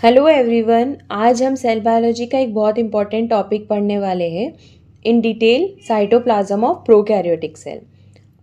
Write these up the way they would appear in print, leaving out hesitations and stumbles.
Hello everyone, आज हम cell biology का एक बहुत इंपॉर्टेंट टॉपिक पढ़ने वाले हैं in detail cytoplasm of prokaryotic cell.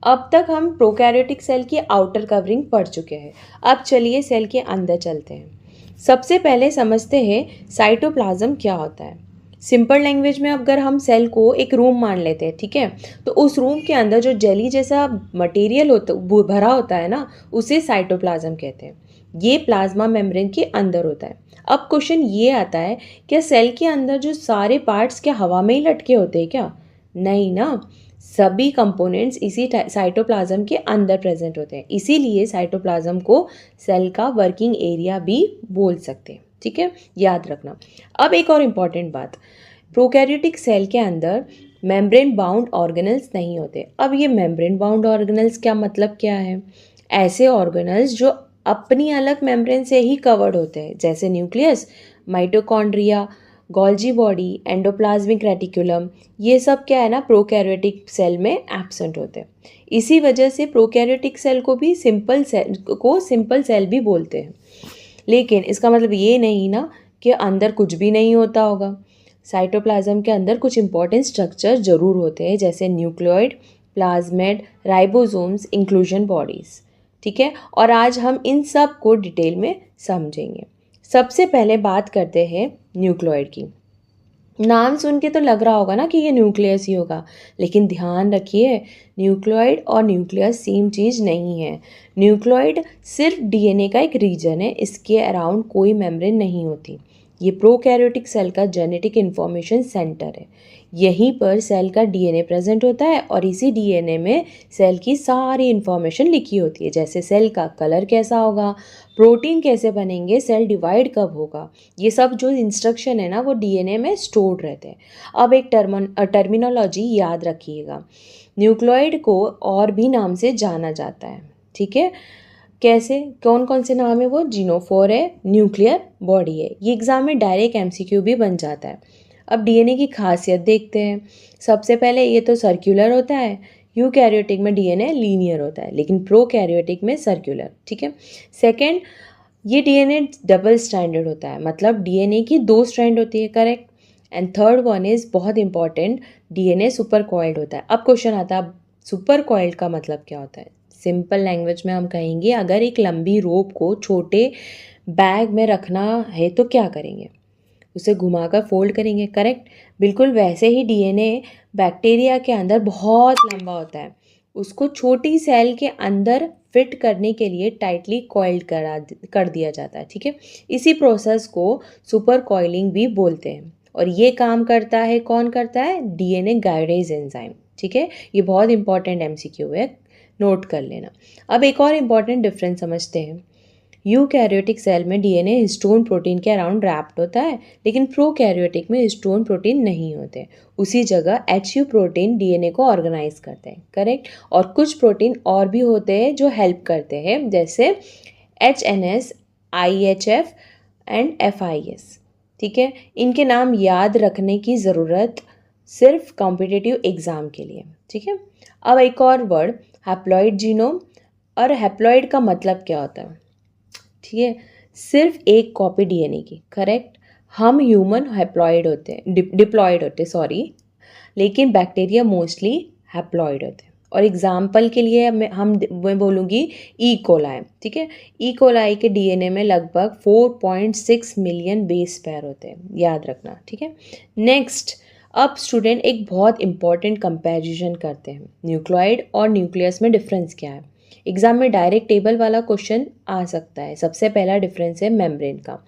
अब तक हम प्रोकैरियोटिक सेल की आउटर कवरिंग पढ़ चुके हैं। अब चलिए सेल के अंदर चलते हैं। सबसे पहले समझते हैं साइटोप्लाज्म क्या होता है। सिंपल लैंग्वेज में अगर हम सेल को एक रूम मान लेते हैं, ठीक है, तो उस रूम के अंदर जो जेली जैसा मटेरियल होता भरा होता है ना, उसे साइटोप्लाज्म कहते हैं। ये प्लाज्मा मेम्ब्रेन के अंदर होता है। अब क्वेश्चन ये आता है, क्या सेल के अंदर जो सारे पार्ट्स क्या हवा में ही लटके होते हैं क्या? नहीं ना, सभी कंपोनेंट्स इसी साइटोप्लाज्म के अंदर प्रेजेंट होते हैं। इसीलिए साइटोप्लाज्म को सेल का वर्किंग एरिया भी बोल सकते हैं। ठीक है, याद रखना। अब एक और इम्पॉर्टेंट बात, प्रोकैरियोटिक सेल के अंदर मेम्ब्रेन बाउंड ऑर्गेनल्स नहीं होते। अब ये मेम्ब्रेन बाउंड ऑर्गेनल्स क्या मतलब क्या है? ऐसे ऑर्गेनल्स जो अपनी अलग मेम्ब्रेन से ही कवर्ड होते हैं, जैसे nucleus, mitochondria, Golgi body, endoplasmic reticulum. ये सब क्या है ना, प्रोकैरियोटिक सेल में एब्सेंट होते हैं। इसी वजह से प्रोकैरियोटिक सेल को भी सिंपल सेल भी बोलते हैं। लेकिन इसका मतलब ये नहीं ना कि अंदर कुछ भी नहीं होता होगा। साइटोप्लाज्म के अंदर कुछ इंपॉर्टेंट स्ट्रक्चर जरूर होते हैं, जैसे nucleoid, plasmid, ribosomes, inclusion bodies. ठीक है, और आज हम इन सब को डिटेल में समझेंगे। सबसे पहले बात करते हैं न्यूक्लियोइड की। नाम सुन के तो लग रहा होगा ना कि ये न्यूक्लियस ही होगा, लेकिन ध्यान रखिए, न्यूक्लियोइड और न्यूक्लियस सेम चीज़ नहीं है। न्यूक्लियोइड सिर्फ डीएनए का एक रीजन है, इसके अराउंड कोई मेम्ब्रेन नहीं होती। ये प्रोकैरियोटिक सेल का जेनेटिक इंफॉर्मेशन सेंटर है। यहीं पर सेल का डीएनए प्रेजेंट होता है और इसी डीएनए में सेल की सारी इंफॉर्मेशन लिखी होती है, जैसे सेल का कलर कैसा होगा, प्रोटीन कैसे बनेंगे, सेल डिवाइड कब होगा। ये सब जो इंस्ट्रक्शन है ना, वो डीएनए में स्टोर्ड रहते हैं। अब एक टर्मिनोलॉजी याद रखिएगा, न्यूक्लियोइड को और भी नाम से जाना जाता है। ठीक है, कैसे, कौन कौन से नाम है वो? जीनोफोर है, न्यूक्लियर बॉडी है। ये एग्जाम में डायरेक्ट एमसीक्यू भी बन जाता है। अब डीएनए की खासियत देखते हैं। सबसे पहले ये तो सर्कुलर होता है। यूकैरियोटिक में डीएनए लीनियर होता है, लेकिन प्रोकैरियोटिक में सर्कुलर। ठीक है। सेकंड, ये डीएनए डबल स्ट्रैंडेड होता है, मतलब डीएनए की 2 स्ट्रैंड होती है, correct. And third one is बहुत इंपॉर्टेंट, डीएनए सुपर कॉइल्ड होता है। अब क्वेश्चन आता है, सुपर कॉइल्ड का मतलब क्या होता है? सिंपल लैंग्वेज में हम कहेंगे, अगर एक लंबी रोप को छोटे बैग में रखना है तो क्या करेंगे? उसे घुमाकर फोल्ड करेंगे, करेक्ट। बिल्कुल वैसे ही डीएनए बैक्टीरिया के अंदर बहुत लंबा होता है। उसको छोटी सेल के अंदर फिट करने के लिए टाइटली कॉइल्ड कर दिया जाता है। ठीक है, इसी प्रोसेस को सुपर कॉइलिंग भी बोलते हैं। और ये काम करता है, कौन करता है? DNA guides enzyme. ठीक है, ये बहुत इंपॉर्टेंट एमसीक्यू है, नोट कर लेना। अब एक और इम्पॉर्टेंट डिफरेंस समझते हैं। यूकैरियोटिक सेल में डीएनए हिस्टोन प्रोटीन के अराउंड रैप्ड होता है, लेकिन प्रोकैरियोटिक में हिस्टोन प्रोटीन नहीं होते। उसी जगह एचयू प्रोटीन डीएनए को ऑर्गेनाइज करते हैं, करेक्ट। और कुछ प्रोटीन और भी होते हैं जो हेल्प करते हैं, जैसे एचएनएस, आईएचएफ एंड एफआईएस। ठीक है, इनके नाम याद रखने की ज़रूरत सिर्फ कॉम्पिटिटिव एग्ज़ाम के लिए। ठीक है, अब एक और वर्ड, हैप्लॉइड जीनोम। और हैप्लॉइड का मतलब क्या होता है? ठीक है, सिर्फ एक कॉपी डीएनए की, करेक्ट। हम ह्यूमन हैप्लॉइड होते हैं, डिप्लॉइड होते हैं, सॉरी, लेकिन बैक्टीरिया मोस्टली हैप्लॉइड होते हैं। और एग्जाम्पल के लिए मैं बोलूँगी ई कोलाई। ठीक है, ई कोलाई के डीएनए में लगभग 4.6 मिलियन बेस पेयर होते हैं, याद रखना। ठीक है, नेक्स्ट, अब स्टूडेंट एक बहुत इंपॉर्टेंट कंपैरिजन करते हैं, न्यूक्लियोइड और न्यूक्लियस में डिफरेंस क्या है। एग्जाम में डायरेक्ट टेबल वाला क्वेश्चन आ सकता है। सबसे पहला डिफरेंस है मेम्ब्रेन का।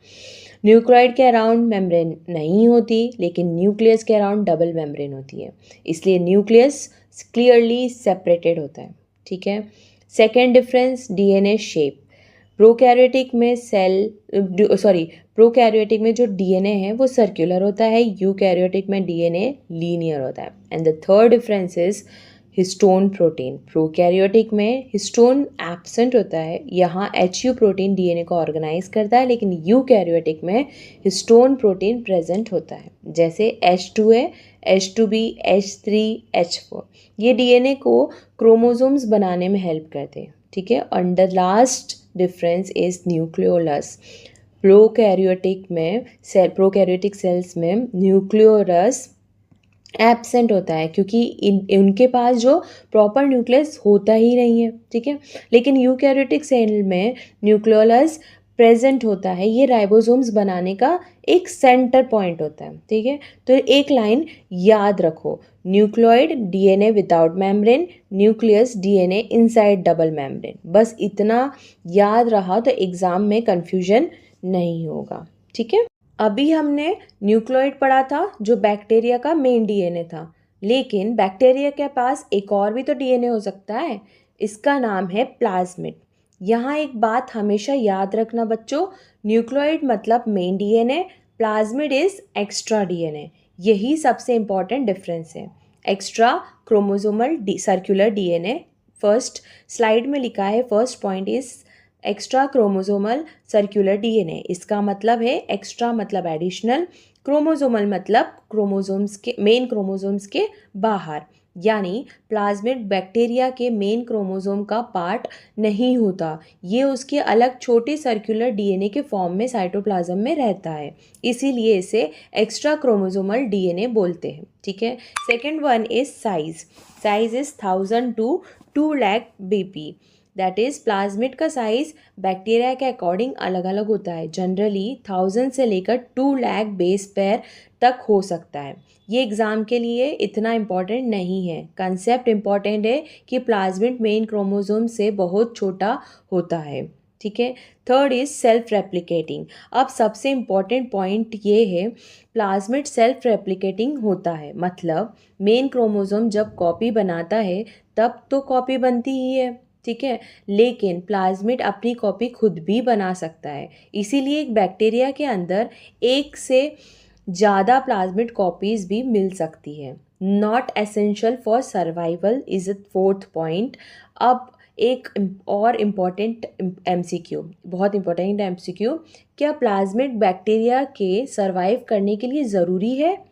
न्यूक्लियोइड के अराउंड मेम्ब्रेन नहीं होती, लेकिन न्यूक्लियस के अराउंड डबल मेम्ब्रेन होती है, इसलिए न्यूक्लियस क्लियरली सेपरेटेड होता है। ठीक है, second difference, DNA shape. Prokaryotic में प्रोकैरियोटिक में जो डीएनए है वो सर्कुलर होता है, यूकैरियोटिक में डीएनए लीनियर होता है। And the third difference is histone protein. Prokaryotic में हिस्टोन एब्सेंट होता है, यहाँ एचयू प्रोटीन डीएनए को ऑर्गेनाइज करता है, लेकिन यूकैरियोटिक में हिस्टोन प्रोटीन प्रेजेंट होता है, जैसे H2A, H2B, H3, H4। ये डीएनए को क्रोमोसोम्स बनाने में हेल्प करते हैं। ठीक है, and the last difference is nucleolus. Prokaryotic cells में न्यूक्लियोरस एब्सेंट होता है, क्योंकि उनके पास जो प्रॉपर न्यूक्लियस होता ही नहीं है, ठीक है। लेकिन यूकैरियोटिक सेल में न्यूक्लियोलस प्रेजेंट होता है। ये राइबोसोम्स बनाने का एक सेंटर पॉइंट होता है, ठीक है। तो एक लाइन याद रखो, nucleoid DNA without membrane, nucleus DNA inside double membrane. बस इतना याद रहा तो एग्जाम में कंफ्यूजन नहीं होगा, ठीक है। अभी हमने न्यूक्लियोइड पढ़ा था जो बैक्टीरिया का मेन डीएनए था, लेकिन बैक्टीरिया के पास एक और भी तो डीएनए हो सकता है, इसका नाम है प्लाज्मिड। यहाँ एक बात हमेशा याद रखना बच्चों, न्यूक्लियोइड मतलब main DNA, plasmid is extra DNA. यही सबसे इम्पॉर्टेंट डिफरेंस है। Extra chromosomal circular DNA, first slide में लिखा है, first point is extra chromosomal circular DNA. इसका मतलब है एक्स्ट्रा मतलब एडिशनल, क्रोमोसोमल मतलब क्रोमोसोम्स के मेन क्रोमोसोम्स के बाहर। यानी प्लाज्मिड बैक्टीरिया के मेन क्रोमोसोम का पार्ट नहीं होता, ये उसके अलग छोटे सर्कुलर डीएनए के फॉर्म में साइटोप्लाज्म में रहता है, इसीलिए इसे एक्स्ट्रा क्रोमोसोमल डीएनए बोलते हैं, ठीक है। Second one is size. Size is 1000 to 2 lakh BP। That is plasmid का साइज़ बैक्टीरिया के अकॉर्डिंग अलग अलग होता है। जनरली 1000 से लेकर 2 लाख बेस पेयर तक हो सकता है। ये एग्ज़ाम के लिए इतना इम्पॉर्टेंट नहीं है। कंसेप्ट इम्पॉर्टेंट है कि प्लाज्मिड मेन क्रोमोसोम से बहुत छोटा होता है, ठीक है। Third is self replicating. अब सबसे इम्पॉर्टेंट पॉइंट ये है, प्लाज्मिड सेल्फ रेप्लिकेटिंग होता है, मतलब मेन क्रोमोसोम जब कॉपी बनाता है तब तो कॉपी बनती ही है, ठीक है। लेकिन प्लाज्मिड अपनी कॉपी खुद भी बना सकता है, इसीलिए एक बैक्टीरिया के अंदर एक से ज़्यादा प्लाज्मिड कॉपीज़ भी मिल सकती है। Not essential for survival is a fourth point. अब एक और इम्पॉर्टेंट MCQ, बहुत इम्पॉर्टेंट MCQ, क्या प्लाज्मिड बैक्टीरिया के सर्वाइव करने के लिए ज़रूरी है?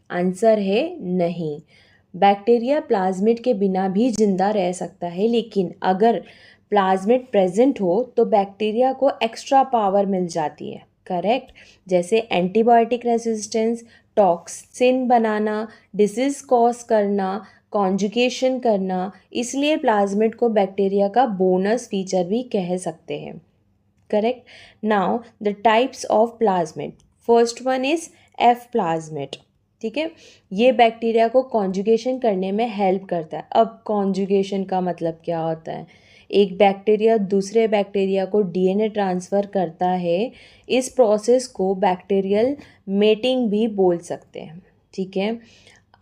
आंसर है नहीं। बैक्टीरिया प्लाज्मिड के बिना भी जिंदा रह सकता है, लेकिन अगर प्लाज्मिड प्रेजेंट हो तो बैक्टीरिया को एक्स्ट्रा पावर मिल जाती है, करेक्ट। जैसे एंटीबायोटिक रेजिस्टेंस, टॉक्सिन बनाना, डिसीज कॉज करना, कॉन्जुगेशन करना। इसलिए प्लाज्मिड को बैक्टीरिया का बोनस फीचर भी कह सकते हैं, correct. Now the types of plasmid, first one is F plasmid, ठीक है। ये बैक्टीरिया को कॉन्जुगेशन करने में हेल्प करता है। अब कॉन्जुगेशन का मतलब क्या होता है? एक बैक्टीरिया दूसरे बैक्टीरिया को डीएनए ट्रांसफ़र करता है, इस प्रोसेस को बैक्टीरियल मेटिंग भी बोल सकते हैं, ठीक है।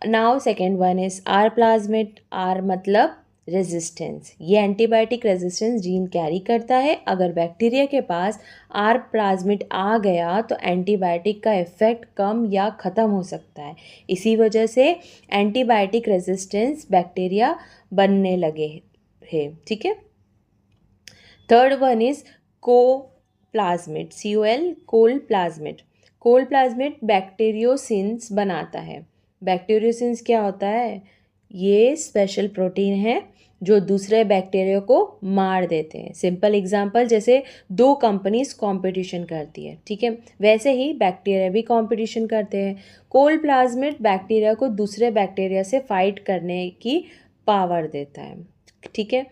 Now second one is R plasmid. R मतलब रेजिस्टेंस, ये एंटीबायोटिक रेजिस्टेंस जीन कैरी करता है। अगर बैक्टीरिया के पास R प्लाज्मिड आ गया तो एंटीबायोटिक का इफ़ेक्ट कम या ख़त्म हो सकता है, इसी वजह से एंटीबायोटिक रेजिस्टेंस बैक्टीरिया बनने लगे हैं, ठीक है। थर्ड वन इज को प्लाज्मिड, COL, कोल प्लाज्मिड। कोल प्लाज्मिड बैक्टीरियोसिन्स बनाता है। बैक्टीरियोसिन्स क्या होता है? ये स्पेशल प्रोटीन है जो दूसरे बैक्टीरिया को मार देते हैं। सिंपल एग्जांपल, जैसे दो कंपनीज कंपटीशन करती है, ठीक है, वैसे ही बैक्टीरिया भी कंपटीशन करते हैं। कोल प्लाज्मिड बैक्टीरिया को दूसरे बैक्टीरिया से फाइट करने की पावर देता है, ठीक है।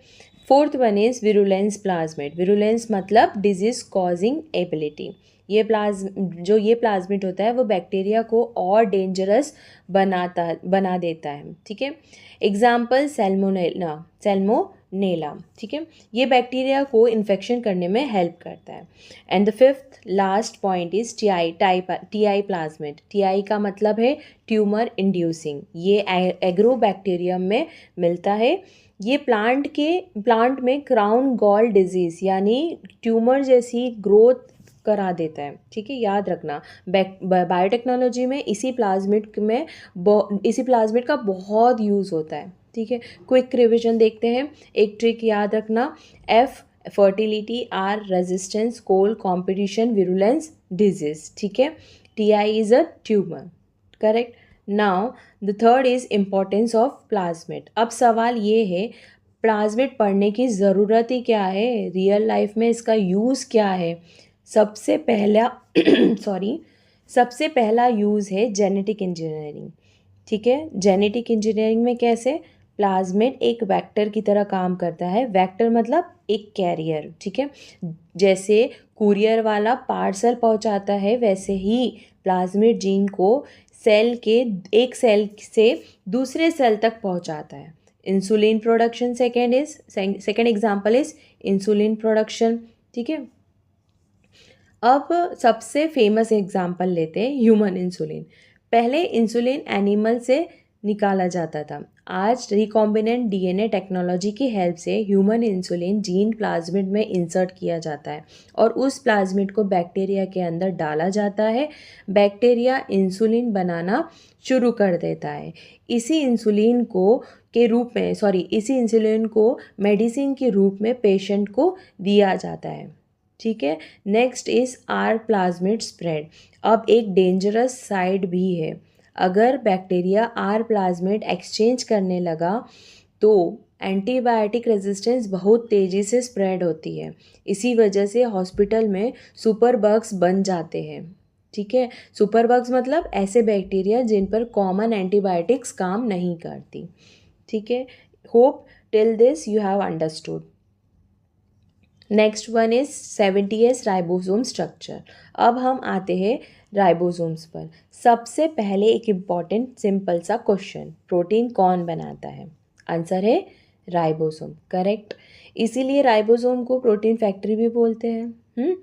Fourth one is virulence plasmid. Virulence मतलब डिजीज कॉजिंग एबिलिटी। ये प्लाज्मिड होता है वो बैक्टीरिया को और डेंजरस बना देता है, ठीक है। एग्जाम्पल सैल्मोनेला, ठीक है, ये बैक्टीरिया को इन्फेक्शन करने में हेल्प करता है। And the fifth last point is TI plasmid. TI का मतलब है ट्यूमर इंड्यूसिंग। ये एग्रोबैक्टीरियम में मिलता है। ये प्लांट में क्राउन गॉल डिजीज़ यानी ट्यूमर जैसी ग्रोथ करा देता है, ठीक है, याद रखना। बायोटेक्नोलॉजी में इसी प्लाज्मिड का बहुत यूज़ होता है, ठीक है। क्विक रिविजन देखते हैं। एक ट्रिक याद रखना, F फर्टिलिटी, R रेजिस्टेंस, कोल कॉम्पिटिशन, विरुलेंस डिजीज, ठीक है। TI is a tumour, correct. Now the third is importance of plasmid. अब सवाल ये है, प्लाज्मिड पढ़ने की ज़रूरत ही क्या है, रियल लाइफ में इसका यूज़ क्या है? सबसे पहला सॉरी सबसे पहला यूज़ है जेनेटिक इंजीनियरिंग। ठीक है, जेनेटिक इंजीनियरिंग में कैसे प्लाज्मिड एक वेक्टर की तरह काम करता है। वेक्टर मतलब एक कैरियर। ठीक है, जैसे कुरियर वाला पार्सल पहुंचाता है, वैसे ही प्लाज्मिड जीन को सेल के एक सेल से दूसरे सेल तक पहुंचाता है। Insulin production second example is insulin production. ठीक है, अब सबसे फेमस एग्जांपल लेते हैं ह्यूमन इंसुलिन। पहले इंसुलिन एनिमल से निकाला जाता था। आज रिकॉम्बिनेंट डीएनए टेक्नोलॉजी की हेल्प से ह्यूमन इंसुलिन जीन प्लाज्मिड में इंसर्ट किया जाता है और उस प्लाज्मिड को बैक्टीरिया के अंदर डाला जाता है। बैक्टीरिया इंसुलिन बनाना शुरू कर देता है। इसी इंसुलिन को मेडिसिन के रूप में पेशेंट को दिया जाता है। ठीक है, next is R plasmid spread. अब एक डेंजरस साइड भी है। अगर बैक्टीरिया आर प्लाज्मिड एक्सचेंज करने लगा तो एंटीबायोटिक रेजिस्टेंस बहुत तेज़ी से स्प्रेड होती है। इसी वजह से हॉस्पिटल में सुपर बग्स बन जाते हैं। ठीक है, सुपर बग्स मतलब ऐसे बैक्टीरिया जिन पर कॉमन एंटीबायोटिक्स काम नहीं करती। ठीक है, hope till this you have understood. Next one is 70S ribosome structure. अब हम आते हैं राइबोसोम्स पर। सबसे पहले एक इम्पॉर्टेंट सिंपल सा क्वेश्चन, प्रोटीन कौन बनाता है? आंसर है राइबोसोम। करेक्ट, इसीलिए राइबोसोम को प्रोटीन फैक्ट्री भी बोलते हैं।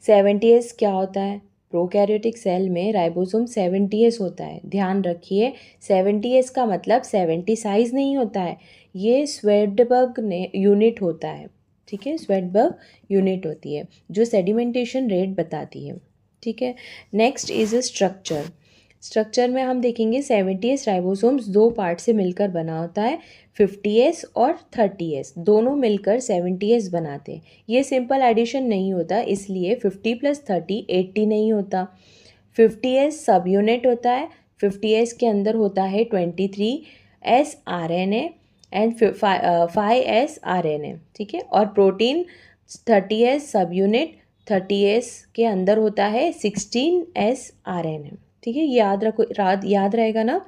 70S क्या होता है? प्रोकैरियोटिक सेल में राइबोसोम 70S होता है। ध्यान रखिए, 70S का मतलब 70 साइज नहीं होता है, ये स्वेडबर्ग ने यूनिट होता है। ठीक है, स्वेडबर्ग यूनिट होती है जो सेडिमेंटेशन रेट बताती है। ठीक है, नेक्स्ट इज स्ट्रक्चर। स्ट्रक्चर में हम देखेंगे 70S राइबोसोम्स दो पार्ट से मिलकर बना होता है, 50S और 30S दोनों मिलकर 70S बनाते हैं। ये सिंपल एडिशन नहीं होता, इसलिए 50 + 30 80 नहीं होता। 50S सब यूनिट होता है। 50S के अंदर होता है 23S RNA and 5S RNA। ठीक है, और प्रोटीन 30S सब यूनिट 30S के अंदर होता है 16S RNA। ठीक है, याद रहेगा ना?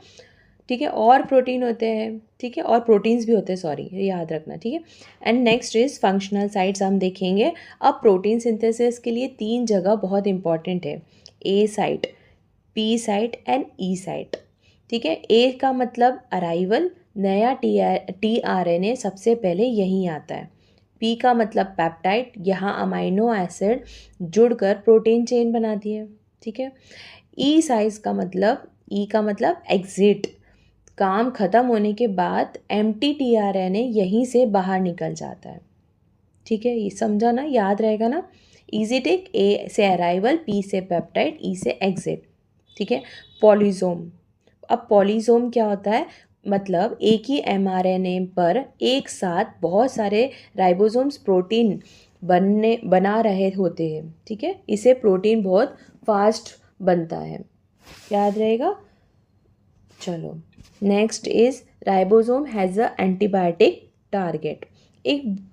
ठीक है, और प्रोटीन होते हैं। ठीक है, और प्रोटीन्स भी होते हैं, सॉरी, याद रखना। ठीक है, and next is functional sites हम देखेंगे। अब प्रोटीन सिंथेसिस के लिए 3 जगह बहुत इंपॉर्टेंट है, A site, P site and E site. ठीक है, ए का मतलब अराइवल, नया tRNA सबसे पहले यहीं आता है। पी का मतलब पेप्टाइड, यहाँ अमाइनो एसिड जुड़कर प्रोटीन चेन बनाती है। ठीक है, ई का मतलब एग्जिट, काम खत्म होने के बाद एम्प्टी tRNA यहीं से बाहर निकल जाता है। ठीक है, ये समझा ना? याद रहेगा ना? इजी टिक, ए से अराइवल, पी से पेप्टाइड, ई से एग्जिट। ठीक है, पॉलीसोम। अब पॉलीसोम क्या होता है? मतलब एक ही mRNA पर एक साथ बहुत सारे राइबोसोम्स प्रोटीन बना रहे होते हैं। ठीक है, इसे प्रोटीन बहुत फास्ट बनता है। याद रहेगा? चलो, next is ribosome has a antibiotic target.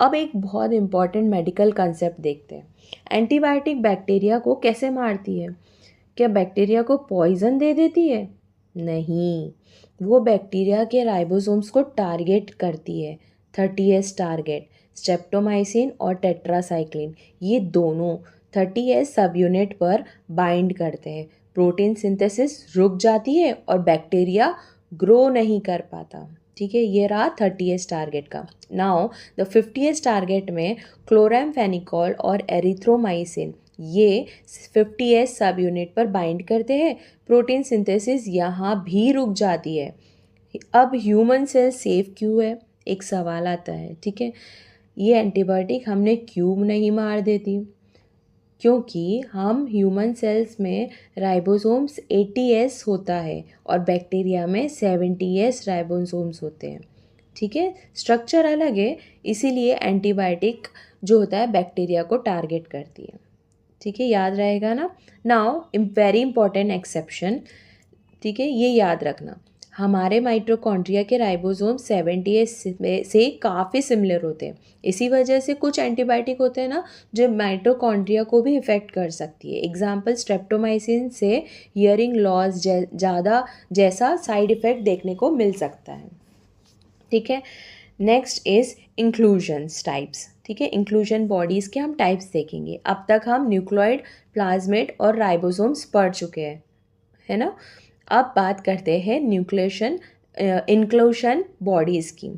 अब एक बहुत इंपॉर्टेंट मेडिकल कंसेप्ट देखते हैं। एंटीबायोटिक बैक्टीरिया को कैसे मारती है? क्या बैक्टीरिया को पॉइजन दे देती है? नहीं, वो बैक्टीरिया के राइबोसोम्स को टारगेट करती है। 30S टारगेट, स्ट्रेप्टोमाइसिन और टेट्रासाइक्लिन, ये दोनों 30S सब यूनिट पर बाइंड करते हैं। प्रोटीन सिंथेसिस रुक जाती है और बैक्टीरिया ग्रो नहीं कर पाता। ठीक है, ये रहा 30S टारगेट का। नाउ द 50S टारगेट में क्लोरामफेनिकोल और एरिथ्रोमाइसिन, ये 50S सब यूनिट पर बाइंड करते हैं। प्रोटीन सिंथेसिस यहाँ भी रुक जाती है। अब ह्यूमन सेल सेफ क्यों है? एक सवाल आता है। ठीक है, ये एंटीबायोटिक हमने क्यों नहीं मार देती? क्योंकि हम ह्यूमन सेल्स में राइबोसोम्स 80S होता है और बैक्टीरिया में 70S राइबोसोम्स होते हैं। ठीक है, स्ट्रक्चर अलग है, इसीलिए एंटीबायोटिक जो होता है बैक्टीरिया को टारगेट करती है। ठीक है, याद रहेगा ना? Now very important exception. ठीक है, ये याद रखना, हमारे माइटोकॉन्ड्रिया के राइबोसोम 70 से काफ़ी सिमिलर होते हैं। इसी वजह से कुछ एंटीबायोटिक होते हैं ना जो माइटोकॉन्ड्रिया को भी इफ़ेक्ट कर सकती है। एग्जाम्पल स्ट्रेप्टोमाइसिन से हियरिंग लॉस ज़्यादा जैसा साइड इफ़ेक्ट देखने को मिल सकता है। ठीक है, नेक्स्ट इज़ इंक्लूजन्स टाइप्स। ठीक है, इंक्लूजन बॉडीज़ के हम टाइप्स देखेंगे। अब तक हम न्यूक्लियोइड, प्लाज्मिड और राइबोसोम्स पढ़ चुके हैं, है ना। अब बात करते हैं इंक्लूशन बॉडीज़ की।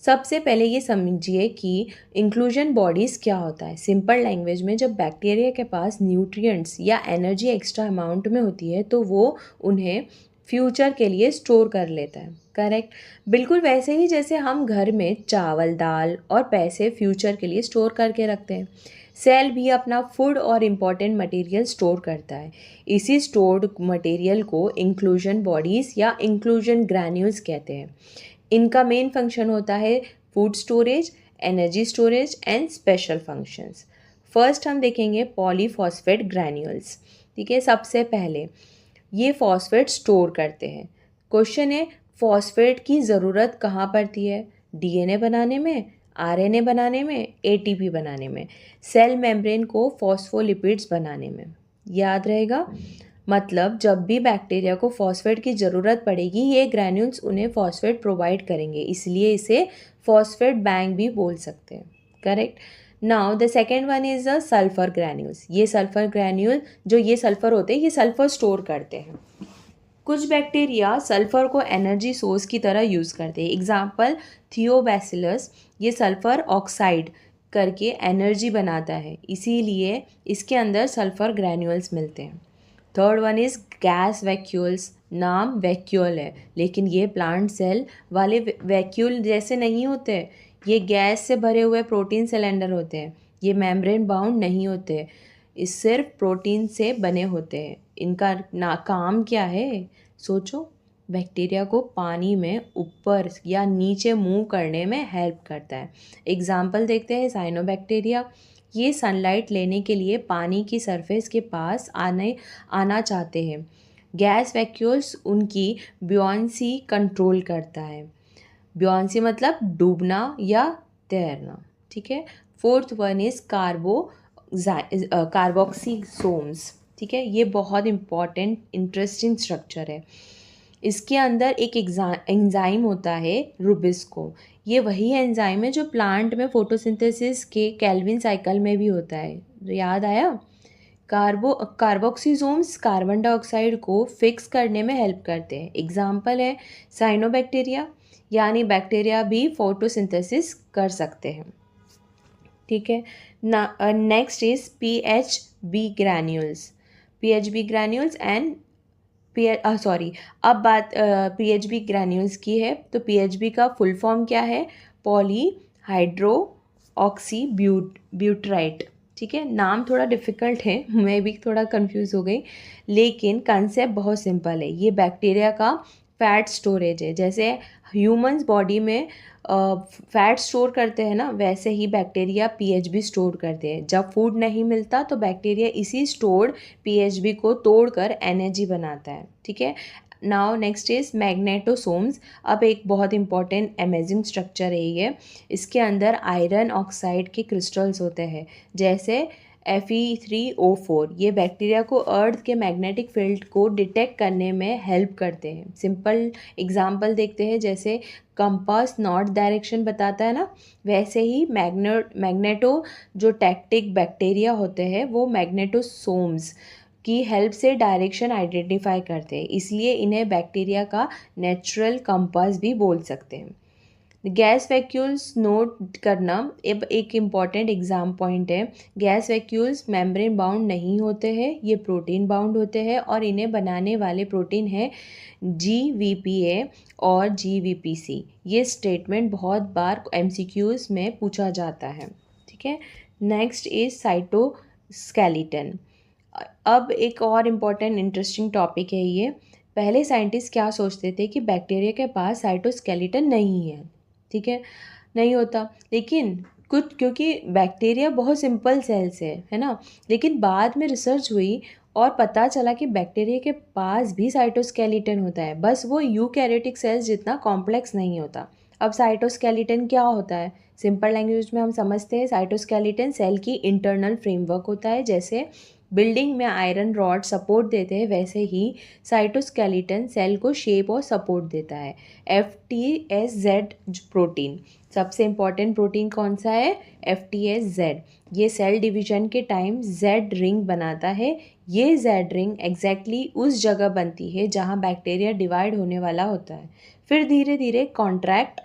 सबसे पहले ये समझिए कि इंक्लूजन बॉडीज़ क्या होता है। सिंपल लैंग्वेज में जब बैक्टीरिया के पास न्यूट्रिएंट्स या एनर्जी एक्स्ट्रा अमाउंट में होती है तो वो उन्हें फ्यूचर के लिए स्टोर कर लेता है। करेक्ट, बिल्कुल वैसे ही जैसे हम घर में चावल, दाल और पैसे फ्यूचर के लिए स्टोर करके रखते हैं, सेल भी अपना फूड और इम्पॉर्टेंट मटेरियल स्टोर करता है। इसी स्टोर्ड मटेरियल को इंक्लूजन बॉडीज़ या इंक्लूजन ग्रैन्यूल्स कहते हैं। इनका मेन फंक्शन होता है food storage, energy storage and special functions. First हम देखेंगे पॉलीफॉस्फेट ग्रैन्यूल्स। ठीक है, सबसे पहले ये फॉस्फेट स्टोर करते हैं। क्वेश्चन है, फॉस्फेट की ज़रूरत कहाँ पड़ती है? डीएनए बनाने में, आरएनए बनाने में, एटीपी बनाने में, सेल मेम्ब्रेन को फॉस्फोलिपिड्स बनाने में। याद रहेगा, मतलब जब भी बैक्टीरिया को फॉस्फेट की ज़रूरत पड़ेगी ये ग्रैन्यूल्स उन्हें फॉस्फेट प्रोवाइड करेंगे, इसलिए इसे फॉस्फेट बैंक भी बोल सकते हैं। Correct. Now the second one is the sulphur granules. ये सल्फर ग्रैन्यूल जो ये सल्फर होते हैं ये सल्फर स्टोर करते हैं। कुछ बैक्टीरिया सल्फर को एनर्जी सोर्स की तरह यूज़ करते हैं। एग्जाम्पल थियोबैसिलस, ये सल्फर ऑक्साइड करके एनर्जी बनाता है, इसीलिए इसके अंदर सल्फर ग्रैन्यूल्स मिलते हैं। Third one is gas vacuoles. नाम वैक्यूल है लेकिन ये प्लांट सेल वाले वैक्यूल जैसे नहीं होते। ये गैस से भरे हुए प्रोटीन सिलेंडर होते हैं। ये मेम्ब्रेन बाउंड नहीं होते, इस सिर्फ प्रोटीन से बने होते हैं। इनका काम क्या है सोचो, बैक्टीरिया को पानी में ऊपर या नीचे मूव करने में हेल्प करता है। एग्जाम्पल देखते हैं साइनोबैक्टीरिया। ये सनलाइट लेने के लिए पानी की सरफेस के पास आना चाहते हैं। गैस वैक्यूल्स उनकी ब्योंसी कंट्रोल करता है। ब्योंसी मतलब डूबना या तैरना। ठीक है, फोर्थ वन इज़ कार्बोक्सीसोम्स। ठीक है, ये बहुत इंपॉर्टेंट इंटरेस्टिंग स्ट्रक्चर है। इसके अंदर एक एंजाइम होता है रुबिस्को। ये वही एंजाइम है जो प्लांट में फोटोसिंथेसिस के केल्विन साइकिल में भी होता है। याद आया? कार्बोक्सीसोम्स कार्बन डाइऑक्साइड को फिक्स करने में हेल्प करते हैं। एग्जाम्पल है साइनोबैक्टीरिया, यानी बैक्टीरिया भी फोटोसिंथेसिस कर सकते हैं। ठीक है ना। Next is PHB granules. PHB granules and अब बात पीएचबी ग्रैन्यूल्स की है। तो पीएचबी का फुल फॉर्म क्या है? Poly hydro oxy butyrate. ठीक है, नाम थोड़ा डिफ़िकल्ट है, मैं भी थोड़ा कंफ्यूज हो गई, लेकिन कंसेप्ट बहुत सिंपल है। ये बैक्टीरिया का फैट स्टोरेज है। जैसे ह्यूमंस बॉडी में फैट स्टोर करते हैं ना, वैसे ही बैक्टीरिया पीएचबी स्टोर करते हैं। जब फूड नहीं मिलता तो बैक्टीरिया इसी स्टोर्ड पीएचबी को तोड़कर एनर्जी बनाता है। ठीक है, नाउ नेक्स्ट इज मैग्नेटोसोम्स। अब एक बहुत इंपॉर्टेंट अमेजिंग स्ट्रक्चर है ये। इसके अंदर आयरन ऑक्साइड के क्रिस्टल्स होते हैं, जैसे Fe3O4। ये बैक्टीरिया को अर्थ के मैग्नेटिक फील्ड को डिटेक्ट करने में हेल्प करते हैं। सिंपल एग्जांपल देखते हैं, जैसे कंपास नॉर्थ डायरेक्शन बताता है ना, वैसे ही मैग्नेटो जो टैक्टिक बैक्टीरिया होते हैं वो मैग्नेटोसोम्स की हेल्प से डायरेक्शन आइडेंटिफाई करते हैं, इसलिए इन्हें बैक्टीरिया का नेचुरल कंपास भी बोल सकते हैं। गैस वैक्यूल्स नोट करना अब एक इम्पॉर्टेंट एग्जाम पॉइंट है। गैस वैक्यूल्स मेम्ब्रेन बाउंड नहीं होते हैं, ये प्रोटीन बाउंड होते हैं और इन्हें बनाने वाले प्रोटीन है GVPA और GVPC। ये स्टेटमेंट बहुत बार MCQs में पूछा जाता है। ठीक है, नेक्स्ट इज साइटोस्केलेटन। अब एक और इम्पॉर्टेंट इंटरेस्टिंग टॉपिक है ये। पहले साइंटिस्ट क्या सोचते थे कि बैक्टीरिया के पास साइटोस्केलेटन नहीं है। ठीक है, नहीं होता, लेकिन कुछ क्योंकि बैक्टीरिया बहुत सिंपल सेल्स है ना। लेकिन बाद में रिसर्च हुई और पता चला कि बैक्टीरिया के पास भी साइटोस्केलेटन होता है, बस वो यूकैरियोटिक सेल्स जितना कॉम्प्लेक्स नहीं होता। अब साइटोस्केलेटन क्या होता है? सिंपल लैंग्वेज में हम समझते हैं, साइटोस्केलेटन सेल की इंटरनल फ्रेमवर्क होता है। जैसे बिल्डिंग में आयरन रॉड सपोर्ट देते हैं, वैसे ही साइटोस्केलेटन सेल को शेप और सपोर्ट देता है। FTSZ प्रोटीन, सबसे इम्पॉर्टेंट प्रोटीन कौन सा है? FTSZ। ये सेल डिवीजन के टाइम Z रिंग बनाता है। ये Z रिंग एग्जैक्टली उस जगह बनती है जहाँ बैक्टीरिया डिवाइड होने वाला होता है, फिर धीरे धीरे कॉन्ट्रैक्ट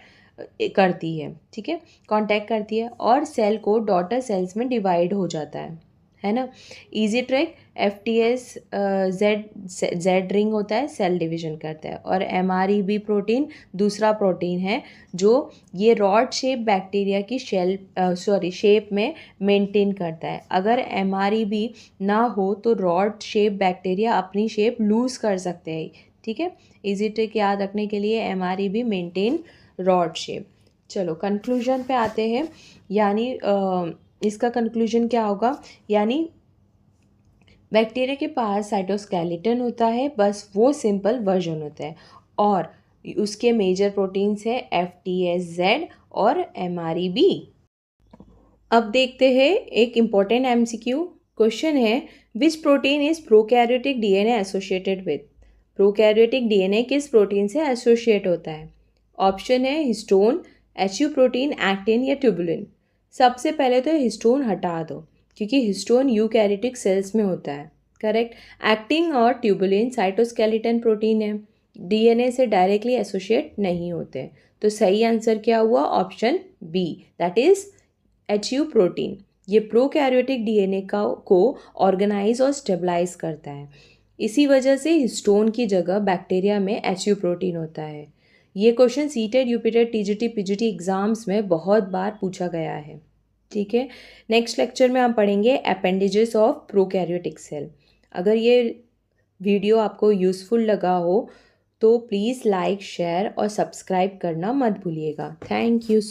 करती है, ठीक है, कांटेक्ट करती है और सेल को डॉटर सेल्स में डिवाइड हो जाता है ना। इजी ट्रिक, जेड रिंग होता है, सेल डिवीजन करता है। और MREB प्रोटीन दूसरा प्रोटीन है जो ये रॉड शेप बैक्टीरिया की शेप में मेंटेन करता है। अगर MREB ना हो तो रॉड शेप बैक्टीरिया अपनी शेप लूज कर सकते हैं, ठीक है। इजी ट्रिक याद रखने के लिए, MREB मेंटेन रॉड शेप। चलो कंक्लूजन पे आते हैं, यानी इसका कंक्लूजन क्या होगा? यानी बैक्टीरिया के पास साइटोस्केलेटन होता है, बस वो सिंपल वर्जन होता है, और उसके मेजर प्रोटीन्स है FTSZ और MREB। अब देखते हैं एक इम्पॉर्टेंट MCQ क्वेश्चन है, विच protein is prokaryotic DNA associated with? Prokaryotic DNA किस प्रोटीन से एसोसिएट होता है? ऑप्शन है हिस्टोन, HU प्रोटीन, एक्टिन या ट्यूबुलिन। सबसे पहले तो हिस्टोन हटा दो, क्योंकि हिस्टोन यूकैरियोटिक सेल्स में होता है, करेक्ट। एक्टिन और ट्यूबुलिन साइटोस्केलेटन प्रोटीन है, DNA से डायरेक्टली एसोसिएट नहीं होते। तो सही आंसर क्या हुआ? Option B, that is HU protein. ये प्रोकैरियोटिक DNA को ऑर्गेनाइज और स्टेबलाइज करता है। इसी वजह से हिस्टोन की जगह बैक्टीरिया में HU प्रोटीन होता है। ये question CTET, UPTET, TGT, PGT exams में बहुत बार पूछा गया है, ठीक है। नेक्स्ट लेक्चर में हम पढ़ेंगे अपेंडेजेस ऑफ प्रोकैरियोटिक सेल। अगर ये वीडियो आपको यूज़फुल लगा हो तो प्लीज़ लाइक, शेयर और सब्सक्राइब करना मत भूलिएगा। Thank you.